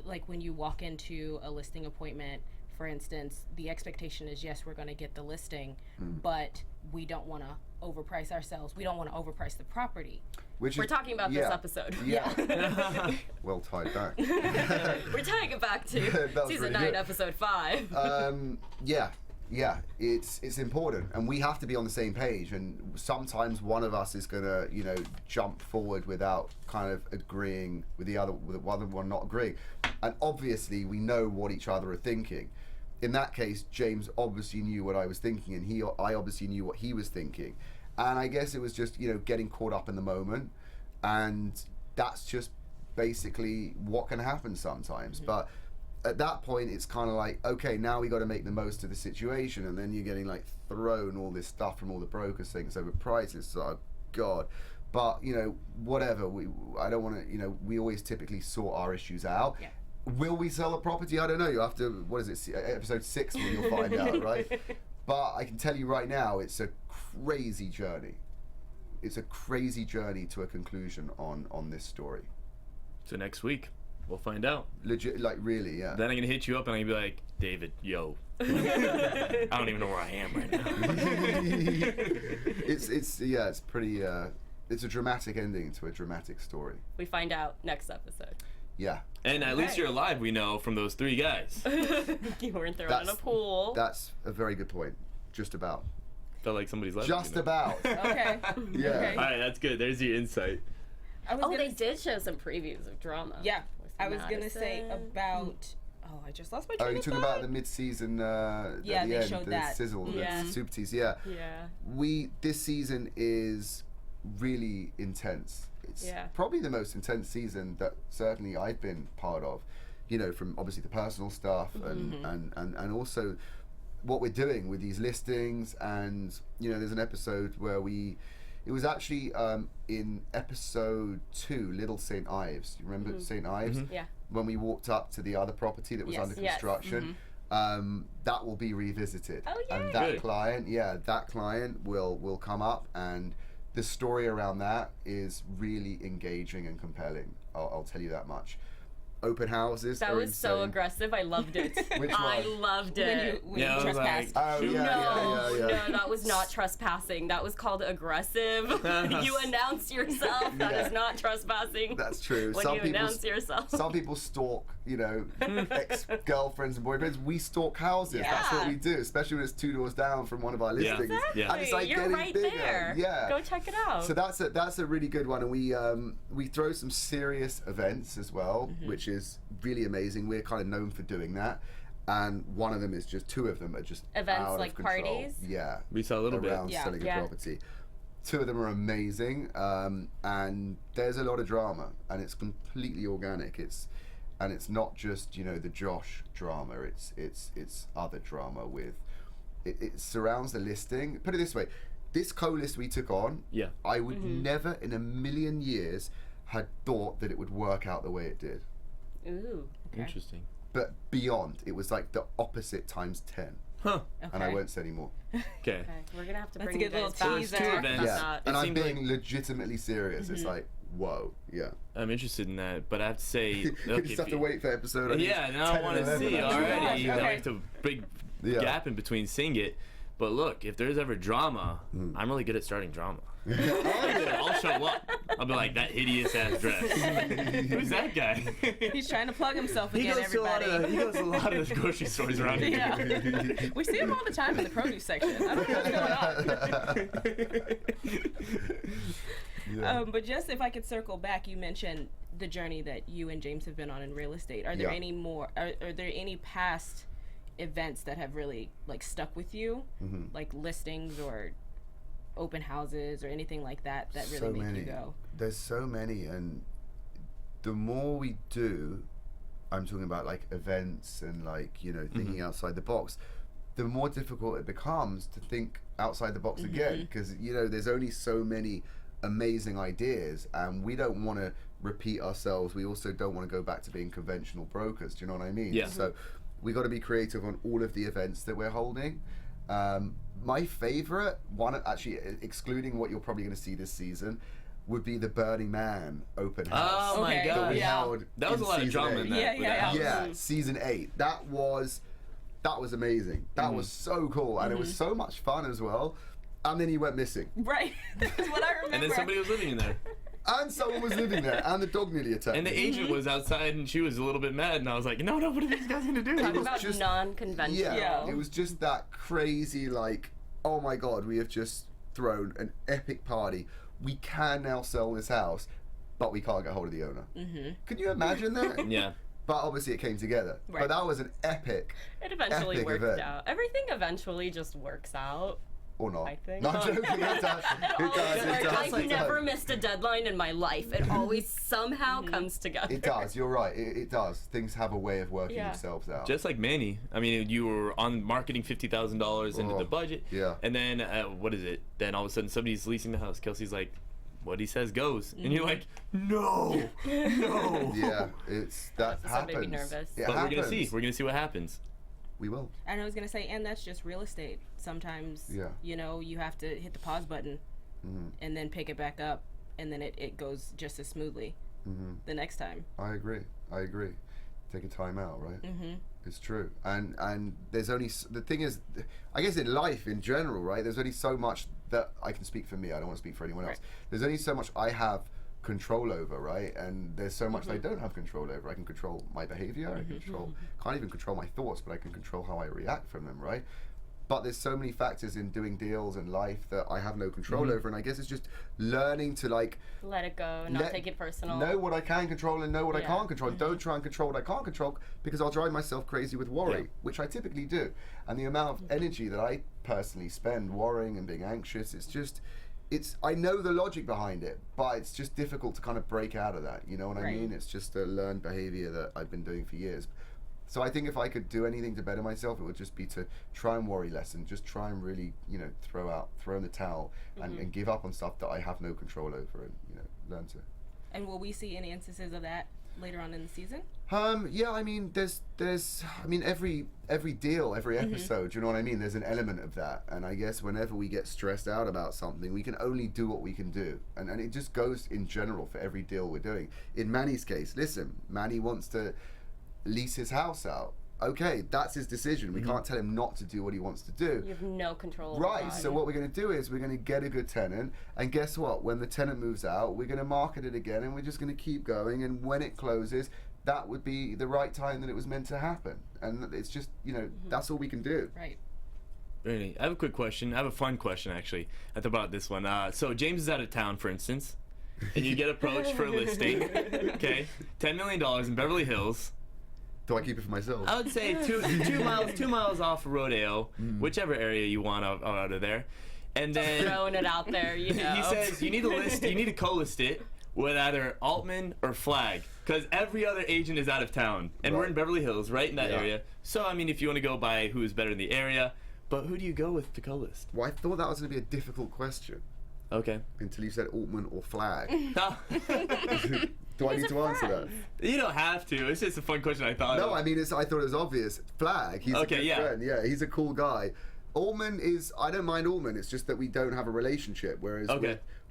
Like when you walk into a listing appointment, for instance, the expectation is, yes, we're going to get the listing, but we don't want to overprice ourselves. We don't want to overprice the property. Which We're is, talking about this episode. Yeah. Well tied back. We're tying it back to That was season really 9, good. episode 5. Yeah, it's important, and we have to be on the same page. And sometimes one of us is gonna, you know, jump forward without kind of agreeing with the other one not agreeing. And obviously, we know what each other are thinking. In that case, James obviously knew what I was thinking, and I obviously knew what he was thinking. And I guess it was just, you know, getting caught up in the moment, and that's just basically what can happen sometimes. But at that point, it's kind of like, okay, now we got to make the most of the situation, and then you're getting like thrown all this stuff from all the brokers saying it's overpriced. It's oh god. But you know, whatever. I don't want to. You know, we always typically sort our issues out. Yeah. Will we sell a property? I don't know. You have to. What is it? Episode 6 when you'll find out, right? But I can tell you right now, it's a crazy journey. It's a crazy journey to a conclusion on this story. So next week, we'll find out. Legit, like really, yeah. Then I'm gonna hit you up and I'm gonna be like, David, yo. I don't even know where I am right now. It's pretty. It's a dramatic ending to a dramatic story. We find out next episode. Yeah. And at least you're alive, we know, from those 3 guys. You weren't thrown in a pool. That's a very good point. Just about. Felt like somebody's left. Just about. Okay. Yeah. Okay. All right, that's good. There's your insight. I was Oh, gonna they did show some previews of drama. Yeah, with I was gonna say Madison. about. Oh, I just lost my Oh, train you're of talking thought. about the mid-season. Yeah, at the they end, showed the that. sizzle, Yeah. the super tease. Yeah. Yeah. This season is really intense. It's Yeah. probably the most intense season that certainly I've been part of. You know, from obviously the personal stuff and also what we're doing with these listings. And you know, there's an episode where it was actually in episode 2, Little St. Ives. You remember St. Ives? Yeah. When we walked up to the other property that was Yes. under Yes. construction. That will be revisited. Oh, and yay. that Good. client will come up, and the story around that is really engaging and compelling. I'll tell you that much. Open houses. That are was so insane. aggressive. I loved it. Which I one? loved When it. you Yeah, I was trespassed. Oh yeah, No, yeah. no, that was not trespassing. That was called aggressive. You announce yourself. That is Yeah. not trespassing. That's true. When you announce yourself. Some people stalk, you know, ex-girlfriends and boyfriends. We stalk houses. That's what Yeah. we do, especially when it's 2 doors down from one of our Yeah. listings. Exactly. And it's like You're getting right bigger. there. Yeah. Go check it out. So that's a really good one, and we throw some serious events as well, which is really amazing. We're kind of known for doing that, and one of them is just 2 of them are just Events out of like control. parties? Yeah, We saw a little bit. around Yeah. selling Yeah. a property. 2 of them are amazing, and there's a lot of drama, and it's completely organic. It's not just, you know, the Josh drama. It's other drama with it surrounds the listing. Put it this way, this co-list we took on, Yeah. I would never in a million years had thought that it would work out the way it did. Ooh. Interesting. But beyond, it was like the opposite times 10. Huh. And I won't say anymore. Okay. Okay, we're gonna have to That's bring a you good guys little back teaser. to talk Yeah. about Yeah, that. and I'm seemed being legitimately serious. It's like whoa, yeah. I'm interested in that, but I have to say, You just have to wait for episode. Yeah, now I want to see already. There's a big gap in between seeing it. But look, if there's ever drama, I'm really good at starting drama. I'll show up. I'll be like, that hideous ass dress. Who's that guy? He's trying to plug himself again, everybody. He goes to a lot of grocery stores around here. Yeah. We see him all the time in the produce section. I don't know what's going on. But just if I could circle back, you mentioned the journey that you and James have been on in real estate. Are there any more? Are there any past events that have really like stuck with you, like listings or open houses or anything like that really make you go? There's so many, and the more we do, I'm talking about like events and like, you know, thinking outside the box, the more difficult it becomes to think outside the box again, because, you know, there's only so many amazing ideas, and we don't want to repeat ourselves. We also don't want to go back to being conventional brokers. Do you know what I mean? Yeah. So we got to be creative on all of the events that we're holding. My favorite one, actually excluding what you're probably going to see this season, would be the Burning Man open house. Oh my god! That was a lot of drama in that. Yeah. Season 8. That was amazing. That was so cool, and it was so much fun as well. And then he went missing. Right. That's what I remember. And then somebody was living in there. And someone was living there, and the dog nearly attacked And the agent was outside, and she was a little bit mad, and I was like, no, what are these guys going to do? Talk about non-conventional. Yeah, it was just that crazy, like, oh my god, we have just thrown an epic party. We can now sell this house, but we can't get hold of the owner. Can you imagine that? Yeah. But obviously it came together. Right. But that was an epic, It eventually epic worked event. out. Everything eventually just works out. Or not. I think. No, I'm joking. It does. It does. I've never missed a deadline in my life. It always somehow comes together. It does. You're right. It does. Things have a way of working themselves out. Just like Manny. I mean, you were on marketing $50,000 into the budget. Yeah. And then, what is it? Then all of a sudden somebody's leasing the house. Kelsey's like, what he says goes. And you're like, no. Yeah. That That happens. made me nervous. But we're going to see. We're going to see what happens. We will. And I was going to say, and that's just real estate. Sometimes, you know, you have to hit the pause button and then pick it back up, and then it goes just as smoothly the next time. I agree. Take a time out, right? It's true. And there's only, the thing is, I guess in life in general, right, there's only so much that I can speak for me. I don't want to speak for anyone else. There's only so much I have control over, right? And there's so much that I don't have control over. I can control my behavior. I can't even control my thoughts, but I can control how I react from them, right? But there's so many factors in doing deals and life that I have no control over, and I guess it's just learning to like let it go, not take it personal. Know what I can control and know what I can't control. Don't try and control what I can't control, because I'll drive myself crazy with worry, which I typically do. And the amount of energy that I personally spend worrying and being anxious, I know the logic behind it, but it's just difficult to kind of break out of that. You know what I mean? It's just a learned behavior that I've been doing for years. So I think if I could do anything to better myself, it would just be to try and worry less and just try and really, you know, throw in the towel and give up on stuff that I have no control over, and, you know, learn to. And will we see any instances of that later on in the season? Yeah, I mean, there's every deal, every episode, you know what I mean? There's an element of that, and I guess whenever we get stressed out about something, we can only do what we can do, and it just goes in general for every deal we're doing. In Manny's case, listen, Manny wants to lease his house out. Okay, that's his decision. We can't tell him not to do what he wants to do. You have no control over Right, that. so what we're going to do is we're going to get a good tenant, and guess what? When the tenant moves out, we're going to market it again, and we're just going to keep going, and when it closes, that would be the right time that it was meant to happen. And it's just, you know, that's all we can do. Right. Really, I have a quick question. I have a fun question, actually. I thought about this one. So James is out of town, for instance, and you get approached for a listing. Okay, $10 million in Beverly Hills. Do I keep it for myself? I would say two miles off of Rodeo, whichever area you want out of there. And then throwing it out there, you know. He says you need to co-list it with either Altman or Flag, because every other agent is out of town, and we're in Beverly Hills, right in that area. So I mean, if you want to go by who's better in the area, but who do you go with to co-list? Well, I thought that was going to be a difficult question. Okay. Until you said Altman or Flag. You Do I need to answer that? don't have to. It's just a fun question I thought. No, I mean, I thought it was obvious. Flag, he's a good friend. Yeah, he's a cool guy. Altman is, I don't mind Altman, it's just that we don't have a relationship, whereas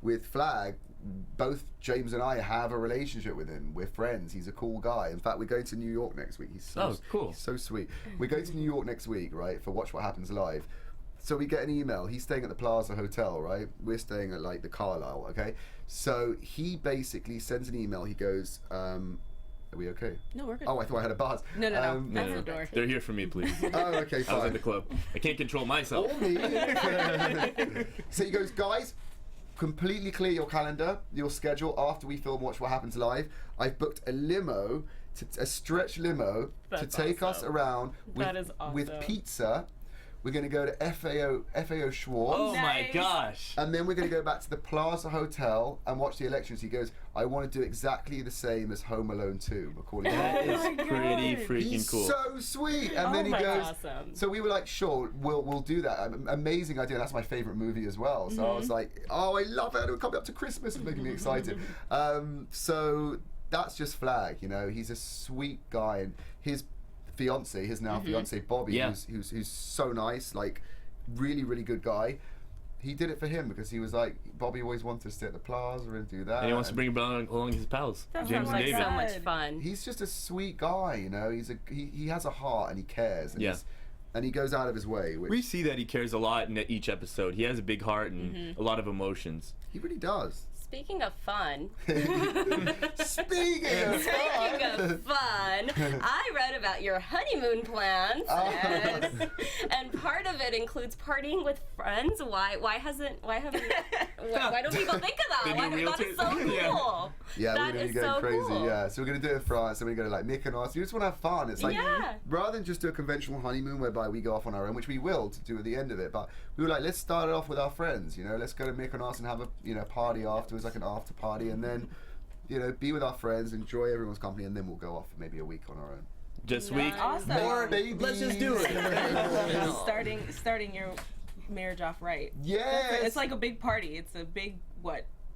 with Flag, both James and I have a relationship with him. We're friends. He's a cool guy. In fact, we're going to New York next week. He's so, cool. He's so sweet. We're going to New York next week, right, for Watch What Happens Live. So we get an email. He's staying at the Plaza Hotel, right? We're staying at like the Carlisle, okay? So he basically sends an email. He goes, are we okay? No, we're good. Oh, I thought I had a buzz. No. That's No. the door. They're here for me, please. Oh, okay, I was fine. at the club. I can't control myself. Or me. So he goes, guys, completely clear your calendar, your schedule after we film Watch What Happens Live. I've booked a limo, a stretch limo, That's to take us awesome. around with, That is with awesome. pizza. We're going to go to FAO Schwartz. Oh my Nice. gosh. And then we're going to go back to the Plaza Hotel and watch the elections. He goes, I want to do exactly the same as Home Alone 2, according to That him. is pretty freaking He's cool. so sweet. And then he my goes, God. Awesome. so we were like, sure, we'll do that. Amazing idea. That's my favorite movie as well. So I was like, oh, I love it. It'll come up to Christmas. It's making me excited. So that's just flag, you know. He's a sweet guy, and his fiance, his now fiance Bobby, Yeah. who's so nice, like really, really good guy. He did it for him because he was like, Bobby always wanted to stay at the Plaza and do that. And he wants to bring along his pals, That James sounds and like David. so much fun. He's just a sweet guy, you know. He has a heart and he cares. And Yeah. and he goes out of his way. Which We see that he cares a lot in each episode. He has a big heart and a lot of emotions. he really does. Speaking of fun, Speaking of fun. I read about your honeymoon plans, Oh. and part of it includes partying with friends. Why don't people think of that? They do That real is so too. cool. Yeah. Yeah, That we're gonna be is going so crazy. cool. Yeah, so we're gonna do it in France. And we're gonna go to like Mykonos. You just want to have fun. It's like Yeah. rather than just do a conventional honeymoon whereby we go off on our own, which we will to do at the end of it. But we were like, let's start it off with our friends. You know, let's go to Mykonos and have a party afterwards, like an after party, and then be with our friends, enjoy everyone's company, and then we'll go off for maybe a week on our own. Just week. Awesome. More babies. Let's just do it. starting your marriage off right. Yes. It's like a big party. It's a big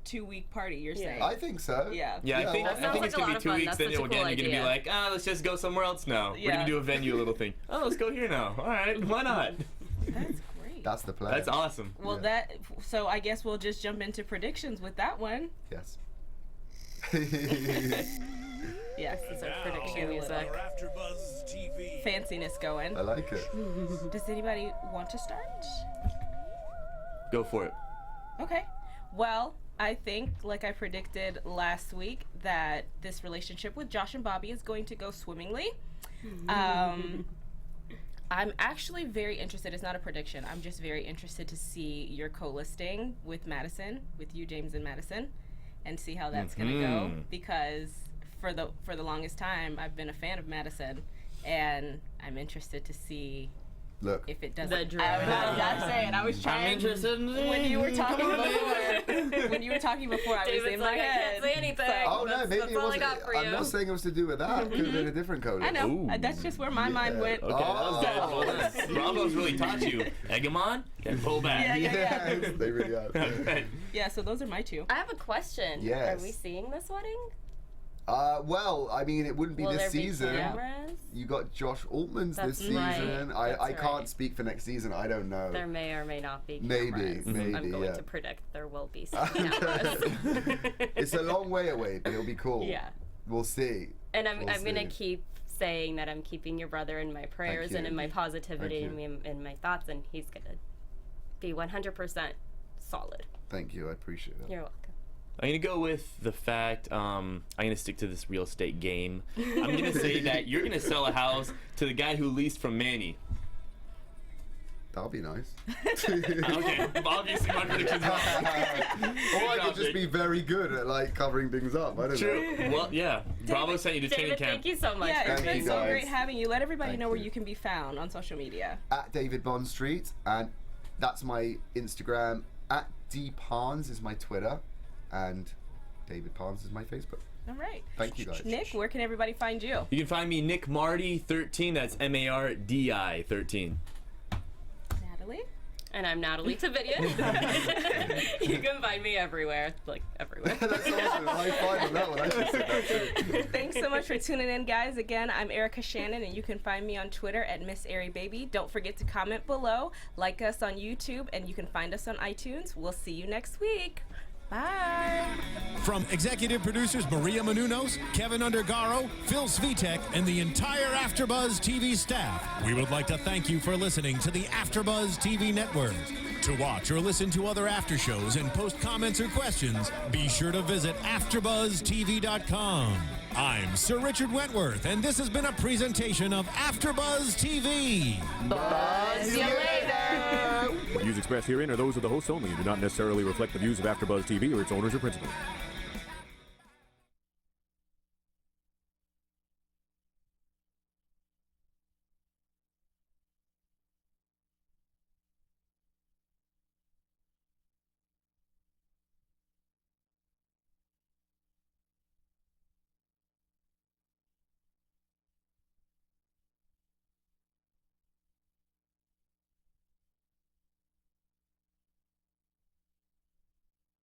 2-week party. You're saying? I think so. Yeah. Yeah, I think That sounds it's like a gonna lot be of 2 fun. weeks. That's Then such a again, cool you're gonna be idea. like, let's just go somewhere else now. We're Yeah. gonna do a venue, a little thing. Oh, let's go here now. All right, why not? That's great. That's the plan. That's awesome. Well, so I guess we'll just jump into predictions with that one. Yes. Yes, This is our Get prediction a music. little AfterBuzz TV. fanciness going. I like it. Does anybody want to start? Go for it. Okay. Well, I think, like I predicted last week, that this relationship with Josh and Bobby is going to go swimmingly. I'm actually very interested. It's not a prediction. I'm just very interested to see your co-listing with Madison, with you, James, and Madison, and see how that's gonna go. Because for the longest time, I've been a fan of Madison, and I'm interested to see Look. if it doesn't. The drama. I gotta say it. I was trying. I'm interested in When you were talking before, I was David's in like, my I head. can't say anything. Oh no, That's- maybe that's it all I wasn't. got for I'm you. not saying it was to do with that. Could have been a different code. I know. Ooh. That's just where my mind went. Okay, that was good. Well done. Bravo's really taught you. Egg 'em on and pull back. Yeah. Yes, they really are. Okay. Yeah, so those are my two. I have a question. Yes. Are we seeing this wedding? Well, I mean, it wouldn't be Will this there season. be cameras? You got Josh Altman's That's this right. season. That's I can't right. speak for next season. I don't know. There may or may not be Maybe, cameras. maybe, I'm going yeah. to predict there will be some cameras. It's a long way away, but it'll be cool. Yeah. We'll see. And I'm We'll gonna see. keep saying that I'm keeping your brother in my prayers and you. in my positivity Thank and in my thoughts, and he's gonna be 100% solid. Thank you. I appreciate it. You're welcome. I'm gonna go with the fact. I'm gonna stick to this real estate game. I'm gonna say that you're gonna sell a house to the guy who leased from Manny. That'll be nice. Okay, obviously my prediction's wrong. Or I could just be very good at like covering things up. I don't True. know. Well, yeah. Bravo sent you to training David, camp. thank you so much. Yeah, it's Thank been you, so guys. great having you. Let everybody Thank know where you. you can be found on social media. At David Bond Street, and that's my Instagram. At D Parnes is my Twitter, and David Parnes is my Facebook. All right. Thank you guys. Nick, where can everybody find you? You can find me Nick Mardi 13. That's MARDI 13. Natalie? And I'm Nataly Tavidian. You can find me everywhere, like everywhere. That's awesome. High five on that one. I should say that too. Thanks so much for tuning in, guys. Again, I'm Erica Shannon, and you can find me on Twitter at Miss Airy Baby. Don't forget to comment below, like us on YouTube, and you can find us on iTunes. We'll see you next week. Bye. From executive producers Maria Menounos, Kevin Undergaro, Phil Svitek, and the entire AfterBuzz TV staff, we would like to thank you for listening to the AfterBuzz TV network. To watch or listen to other after shows and post comments or questions, be sure to visit AfterBuzzTV.com. I'm Sir Richard Wentworth, and this has been a presentation of AfterBuzz TV. Buzz you later. The views expressed herein are those of the hosts only and do not necessarily reflect the views of AfterBuzz TV or its owners or principals.